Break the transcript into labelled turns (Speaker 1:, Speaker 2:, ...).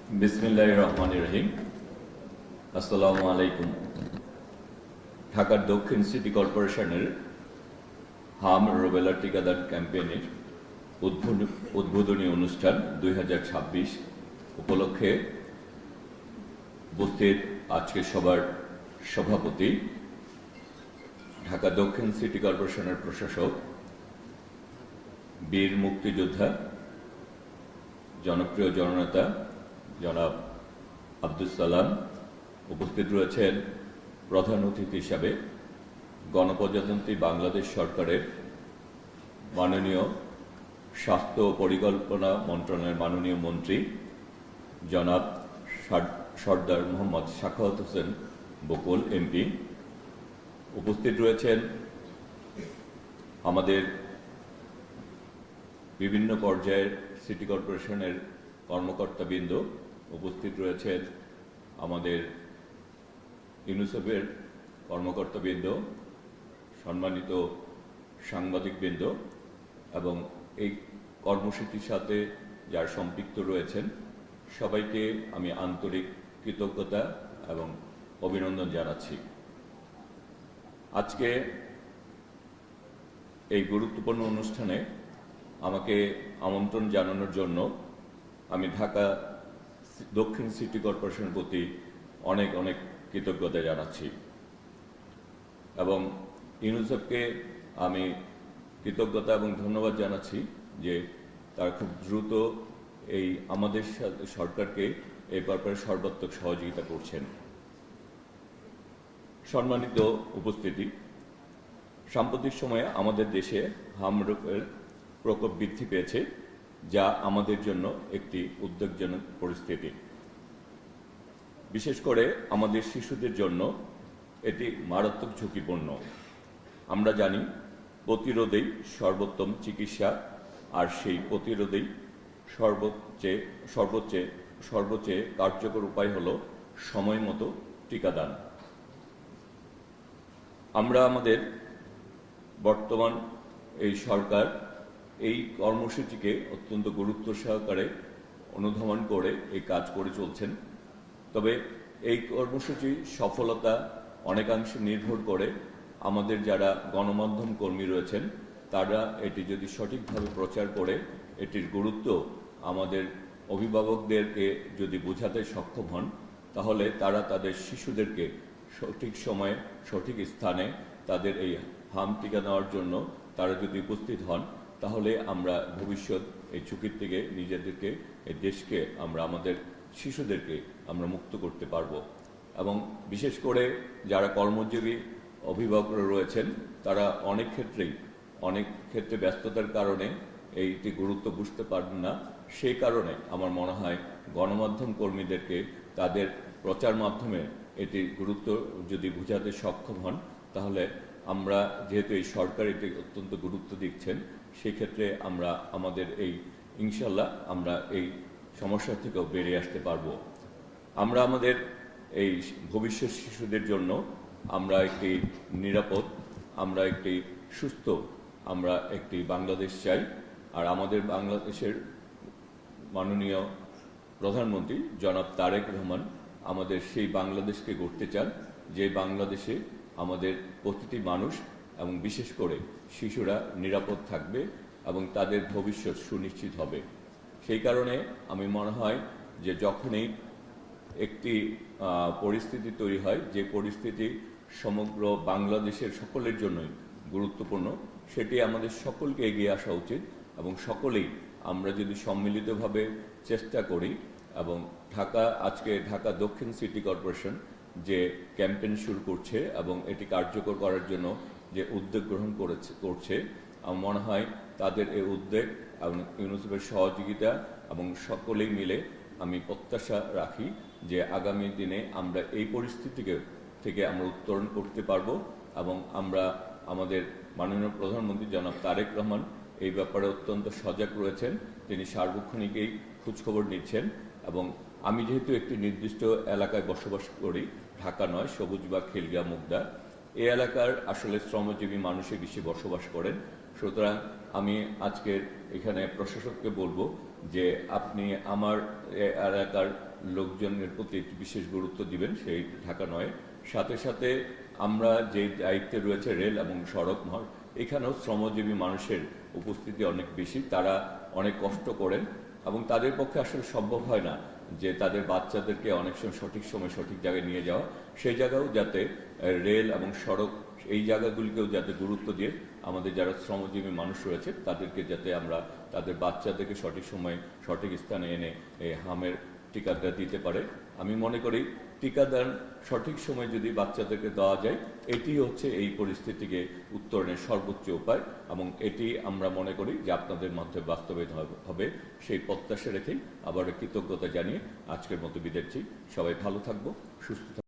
Speaker 1: বিসমিল্লাহির রহমানির রহিম। আসসালামু আলাইকুম। ঢাকার দক্ষিণ সিটি কর্পোরেশনের হাম রুবেলা টিকাদান ক্যাম্পেইনের উদ্বোধনী অনুষ্ঠান 2026 উপলক্ষে উপস্থিত আজকে সবার সভাপতি, ঢাকা দক্ষিণ সিটি কর্পোরেশনের প্রশাসক, বীর মুক্তিযোদ্ধা, জনপ্রিয় জননেতা জনাব আব্দুল সালাম। উপস্থিত রয়েছেন প্রধান অতিথি হিসাবে গণপ্রজাতন্ত্রী বাংলাদেশ সরকারের মাননীয় স্বাস্থ্য ও পরিকল্পনা মন্ত্রণালয়ের মাননীয় মন্ত্রী জনাব সর্দার মোহাম্মদ সাখাওয়াত হোসেন বকুল এমপি। উপস্থিত রয়েছেন আমাদের বিভিন্ন পর্যায়ের সিটি কর্পোরেশনের কর্মকর্তাবৃন্দ। উপস্থিত রয়েছেন আমাদের ইউনিসেফের কর্মকর্তাবৃন্দ, সম্মানিত সাংবাদিকবৃন্দ এবং এই কর্মসূচির সাথে যারা সম্পৃক্ত রয়েছেন সবাইকে আমি আন্তরিক কৃতজ্ঞতা এবং অভিনন্দন জানাচ্ছি। আজকে এই গুরুত্বপূর্ণ অনুষ্ঠানে আমাকে আমন্ত্রণ জানানোর জন্য আমি ঢাকা দক্ষিণ সিটি কর্পোরেশনের প্রতি অনেক অনেক কৃতজ্ঞতা জানাচ্ছি এবং ইউনিসেফকে আমি কৃতজ্ঞতা এবং ধন্যবাদ জানাচ্ছি যে তারা খুব দ্রুত এই আমাদের সরকারকে এই ব্যাপারে সর্বাত্মক সহযোগিতা করছেন। সম্মানিত উপস্থিতি, সাম্প্রতিক সময়ে আমাদের দেশে হামরোগের প্রকোপ বৃদ্ধি পেয়েছে, যা আমাদের জন্য একটি উদ্বেগজনক পরিস্থিতি। বিশেষ করে আমাদের শিশুদের জন্য এটি মারাত্মক ঝুঁকিপূর্ণ। আমরা জানি প্রতিরোধেই সর্বোত্তম চিকিৎসা, আর সেই প্রতিরোধেই সর্বোচ্চ কার্যকর উপায় হল সময় মতো টিকাদান। আমরা আমাদের বর্তমান এই সরকার এই কর্মসূচিকে অত্যন্ত গুরুত্ব সহকারে অনুধাবন করে এই কাজ করে চলছেন। তবে এই কর্মসূচির সফলতা অনেকাংশে নির্ভর করে আমাদের যারা গণমাধ্যম কর্মী রয়েছেন তারা এটি যদি সঠিকভাবে প্রচার করে এটির গুরুত্ব আমাদের অভিভাবকদেরকে যদি বোঝাতে সক্ষম হন, তাহলে তারা তাদের শিশুদেরকে সঠিক সময়ে সঠিক স্থানে তাদের এই হাম টিকা নেওয়ার জন্য তারা যদি উপস্থিত হন, তাহলে আমরা ভবিষ্যৎ এই ঝুঁকির থেকে নিজেদেরকে, এই দেশকে, আমরা আমাদের শিশুদেরকে আমরা মুক্ত করতে পারব। এবং বিশেষ করে যারা কর্মজীবী অভিভাবকরা রয়েছেন তারা অনেক ক্ষেত্রে ব্যস্ততার কারণে এইটি গুরুত্ব বুঝতে পারেন না। সেই কারণে আমার মনে হয় গণমাধ্যম কর্মীদেরকে তাদের প্রচার মাধ্যমে এটির গুরুত্ব যদি বোঝাতে সক্ষম হন, তাহলে আমরা, যেহেতু এই সরকার এটি অত্যন্ত গুরুত্ব দিচ্ছেন, সেই ক্ষেত্রে আমরা আমাদের এই ইনশাল্লাহ আমরা এই সমস্যা থেকেও বেরিয়ে আসতে পারব। আমরা আমাদের এই ভবিষ্যৎ শিশুদের জন্য আমরা একটি নিরাপদ, আমরা একটি সুস্থ, আমরা একটি বাংলাদেশ চাই। আর আমাদের বাংলাদেশের মাননীয় প্রধানমন্ত্রী জনাব তারেক রহমান আমাদের সেই বাংলাদেশকে গড়তে চান, যে বাংলাদেশে আমাদের প্রতিটি মানুষ এবং বিশেষ করে শিশুরা নিরাপদ থাকবে এবং তাদের ভবিষ্যৎ সুনিশ্চিত হবে। সেই কারণে আমি মনে হয় যে যখনই একটি পরিস্থিতি তৈরি হয়, যে পরিস্থিতি সমগ্র বাংলাদেশের সকলের জন্যই গুরুত্বপূর্ণ, সেটি আমাদের সকলকে এগিয়ে আসা উচিত এবং সকলেই আমরা যদি সম্মিলিতভাবে চেষ্টা করি এবং আজকে ঢাকা দক্ষিণ সিটি কর্পোরেশন যে ক্যাম্পেইন শুরু করছে এবং এটি কার্যকর করার জন্য যে উদ্যোগ গ্রহণ করছে, আমার মনে হয় তাদের এই উদ্যোগ এবং ইউনিসেফের সহযোগিতা এবং সকলেই মিলে আমি প্রত্যাশা রাখি যে আগামী দিনে আমরা এই পরিস্থিতিকে থেকে আমরা উত্তরণ করতে পারবো এবং আমরা আমাদের মাননীয় প্রধানমন্ত্রী জনাব তারেক রহমান এই ব্যাপারে অত্যন্ত সজাগ রয়েছেন। তিনি সার্বক্ষণিকই খোঁজখবর নিচ্ছেন এবং আমি যেহেতু একটি নির্দিষ্ট এলাকায় বসবাস করি, ঢাকা নয়, সবুজবাগ, খিলগা, মুগদা, এই এলাকার আসলে শ্রমজীবী মানুষই বেশি বসবাস করেন। সুতরাং আমি আজকের এখানে প্রশাসককে বলবো যে আপনি আমার এলাকার লোকজনের প্রতি একটু বিশেষ গুরুত্ব দিবেন, সেই ঢাকা নয়। সাথে সাথে আমরা যে দায়িত্বে রয়েছে রেল এবং সড়ক মহল, এখানেও শ্রমজীবী মানুষের উপস্থিতি অনেক বেশি। তারা অনেক কষ্ট করেন এবং তাদের পক্ষে আসলে সম্ভব হয় না যে তাদের বাচ্চাদেরকে অনেক সময় সঠিক সময় সঠিক জায়গায় নিয়ে যাওয়া। সেই জায়গাও যাতে রেল এবং সড়ক এই জায়গাগুলিকেও যাতে গুরুত্ব দিয়ে আমাদের যারা শ্রমজীবী মানুষ রয়েছে তাদেরকে যাতে আমরা তাদের বাচ্চাদেরকে সঠিক সময়ে সঠিক স্থানে এনে এই হামের টিকাটা দিতে পারে। আমি মনে করি টিকাদান সঠিক সময় যদি বাচ্চাদেরকে দেওয়া যায়, এটি হচ্ছে এই পরিস্থিতিকে উত্তরণের সর্বোচ্চ উপায়, এবং এটি আমরা মনে করি যে আপনাদের মাধ্যমে বাস্তবায়িত হবে। সেই প্রত্যাশা রেখেই আবার কৃতজ্ঞতা জানিয়ে আজকের মতো বিদায় নিচ্ছি। সবাই ভালো থাকবো, সুস্থ থাকবো।